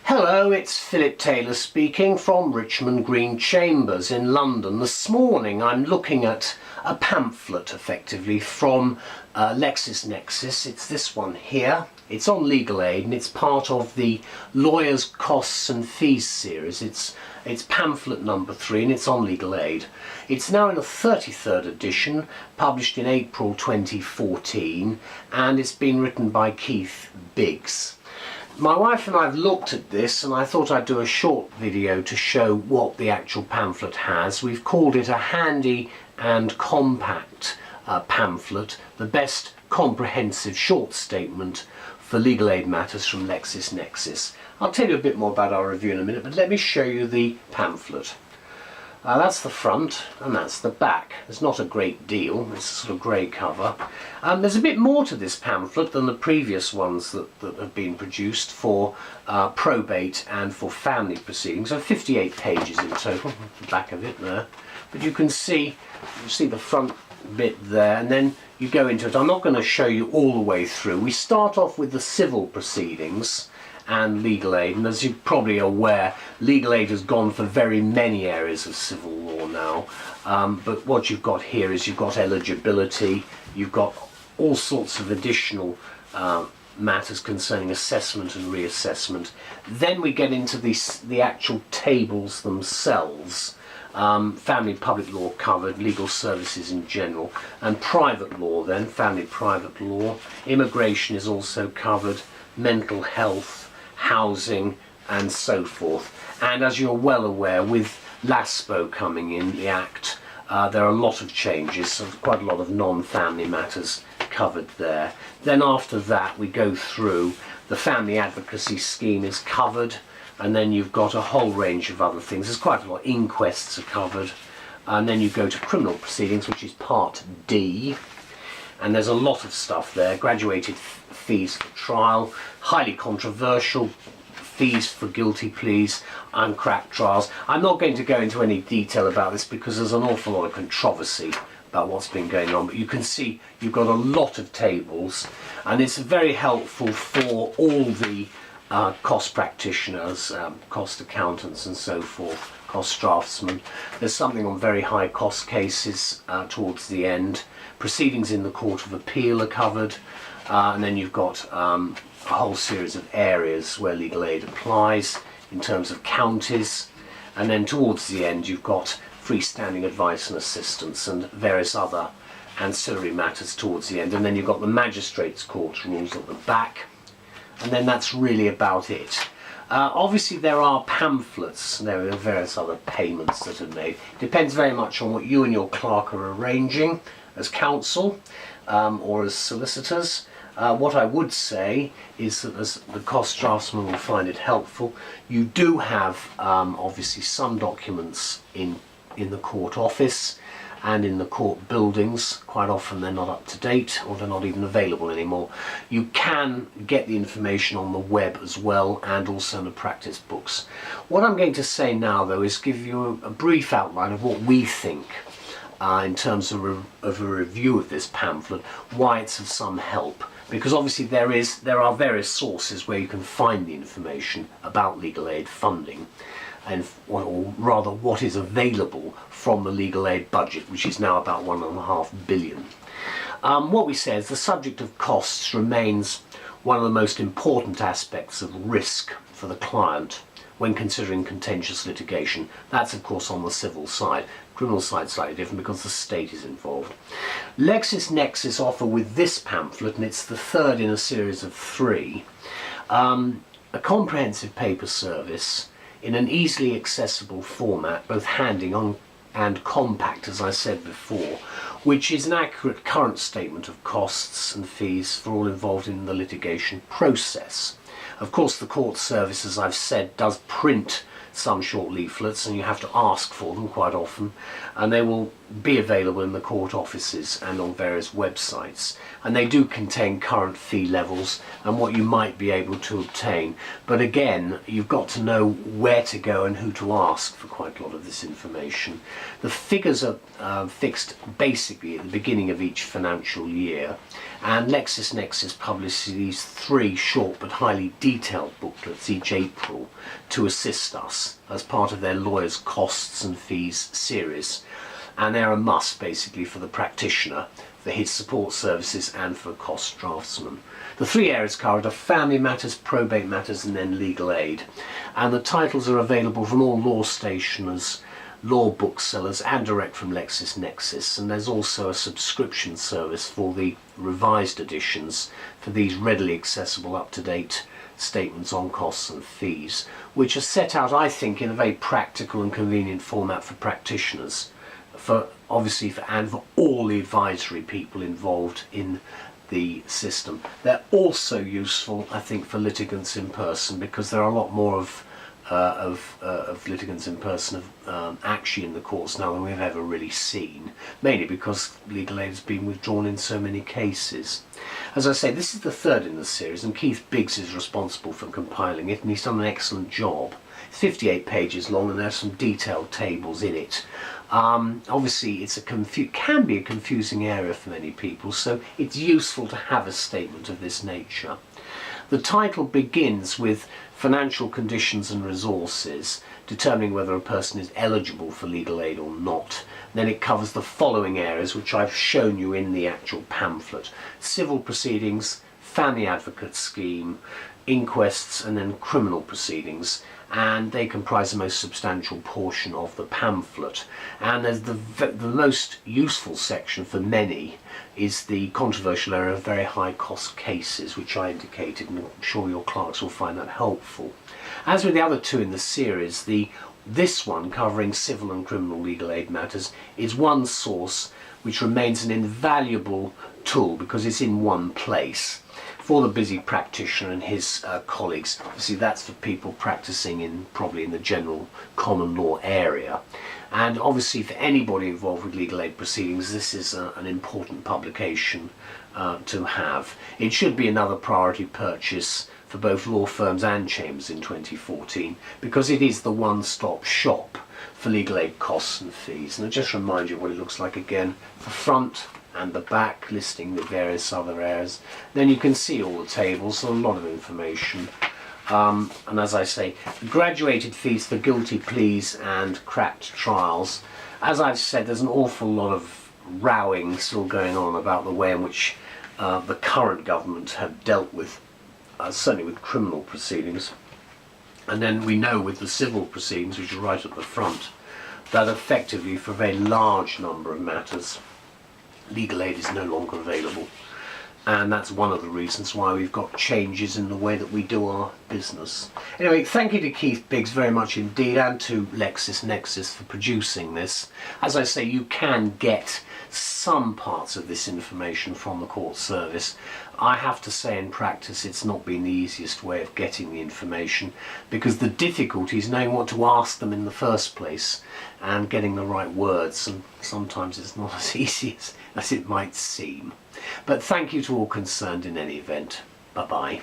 Hello, it's Philip Taylor speaking from Richmond Green Chambers in London. This morning I'm looking at a pamphlet effectively from LexisNexis. It's this one here. It's on legal aid and it's part of the Lawyers' Costs and Fees series. It's pamphlet number 3 and it's on legal aid. It's now in a 33rd edition, published in April 2014, and it's been written by Keith Biggs. My wife and I have looked at this and I thought I'd do a short video to show what the actual pamphlet has. We've called it a handy and compact pamphlet, the best comprehensive short statement for legal aid matters from LexisNexis. I'll tell you a bit more about our review in a minute, but let me show you the pamphlet. That's the front and that's the back. There's not a great deal, it's a sort of grey cover. There's a bit more to this pamphlet than the previous ones that have been produced for probate and for family proceedings. So 58 pages in total, the back of it there. But you can see the front bit there, and then you go into it. I'm not going to show you all the way through. We start off with the civil proceedings and legal aid, and as you're probably aware, legal aid has gone for very many areas of civil law now, but what you've got here is you've got eligibility, you've got all sorts of additional matters concerning assessment and reassessment. Then we get into the actual tables themselves. Family public law covered, legal services in general, and private law then, family private law. Immigration is also covered, mental health, housing and so forth. And as you're well aware, with LASPO coming in, the Act, there are a lot of changes, so quite a lot of non-family matters covered there. Then after that we go through, the family advocacy scheme is covered, and then you've got a whole range of other things. There's quite a lot. Inquests are covered, and then you go to criminal proceedings, which is part D, and there's a lot of stuff there. Graduated fees for trial, highly controversial, fees for guilty pleas, uncracked trials. I'm not going to go into any detail about this because there's an awful lot of controversy about what's been going on, but you can see you've got a lot of tables, and it's very helpful for all the cost practitioners, cost accountants and so forth, cost draftsmen. There's something on very high cost cases towards the end. Proceedings in the Court of Appeal are covered, and then you've got a whole series of areas where legal aid applies in terms of counties, and then towards the end you've got freestanding advice and assistance and various other ancillary matters towards the end, and then you've got the Magistrates' Court rules at the back, and then that's really about it. Obviously there are pamphlets, there are various other payments that are made. Depends very much on what you and your clerk are arranging as counsel or as solicitors. What I would say is that as the cost draftsman will find it helpful, you do have obviously some documents in the court office and in the court buildings. Quite often they're not up to date or they're not even available anymore. You can get the information on the web as well, and also in the practice books. What I'm going to say now though is give you a brief outline of what we think in terms of a review of this pamphlet, why it's of some help. Because obviously there are various sources where you can find the information about legal aid funding, and or rather what is available from the legal aid budget, which is now about £1.5 billion. What we say is the subject of costs remains one of the most important aspects of risk for the client when considering contentious litigation. That's of course on the civil side. Criminal side slightly different because the state is involved. LexisNexis offer with this pamphlet, and it's the third in a series of 3, a comprehensive paper service in an easily accessible format, both handy and compact, as I said before, which is an accurate current statement of costs and fees for all involved in the litigation process. Of course, the court service, as I've said, does print some short leaflets, and you have to ask for them quite often, and they will be available in the court offices and on various websites, and they do contain current fee levels and what you might be able to obtain. But again, you've got to know where to go and who to ask for quite a lot of this information. The figures are fixed basically at the beginning of each financial year, and LexisNexis publishes these 3 short but highly detailed booklets each April to assist us as part of their Lawyers' Costs and Fees series. And they're a must basically for the practitioner, for his support services and for cost draftsman. The 3 areas covered are family matters, probate matters and then legal aid. And the titles are available from all law stationers, law booksellers and direct from LexisNexis, and there's also a subscription service for the revised editions for these readily accessible up-to-date statements on costs and fees, which are set out, I think, in a very practical and convenient format for practitioners, for all the advisory people involved in the system. They're also useful, I think, for litigants in person, because there are a lot more of litigants in person actually in the courts now than we've ever really seen, mainly because legal aid has been withdrawn in so many cases. As I say, this is the 3rd in the series, and Keith Biggs is responsible for compiling it, and he's done an excellent job. It's 58 pages long, and there's some detailed tables in it. Obviously, it's can be a confusing area for many people, so it's useful to have a statement of this nature. The title begins with financial conditions and resources, determining whether a person is eligible for legal aid or not. Then it covers the following areas, which I've shown you in the actual pamphlet: civil proceedings, family advocate scheme, inquests, and then criminal proceedings. And they comprise the most substantial portion of the pamphlet. And as the most useful section for many is the controversial area of very high cost cases, which I indicated, and I'm sure your clerks will find that helpful. As with the other 2 in the series, this one, covering civil and criminal legal aid matters, is one source which remains an invaluable tool because it's in one place for the busy practitioner and his colleagues. Obviously, that's for people practicing probably in the general common law area. And obviously, for anybody involved with legal aid proceedings, this is an important publication to have. It should be another priority purchase for both law firms and chambers in 2014, because it is the one-stop shop for legal aid costs and fees. And I'll just remind you what it looks like again: the front and the back, listing the various other areas. Then you can see all the tables, a lot of information. And as I say, graduated fees for guilty pleas and cracked trials. As I've said, there's an awful lot of rowing still going on about the way in which the current government have dealt with, certainly with criminal proceedings. And then we know with the civil proceedings, which are right at the front, that effectively for a very large number of matters, legal aid is no longer available, and that's one of the reasons why we've got changes in the way that we do our business. Anyway, thank you to Keith Biggs very much indeed, and to LexisNexis for producing this. As I say, you can get some parts of this information from the court service. I have to say, in practice, it's not been the easiest way of getting the information, because the difficulty is knowing what to ask them in the first place and getting the right words, and sometimes it's not as easy as it might seem. But thank you to all concerned in any event. Bye-bye.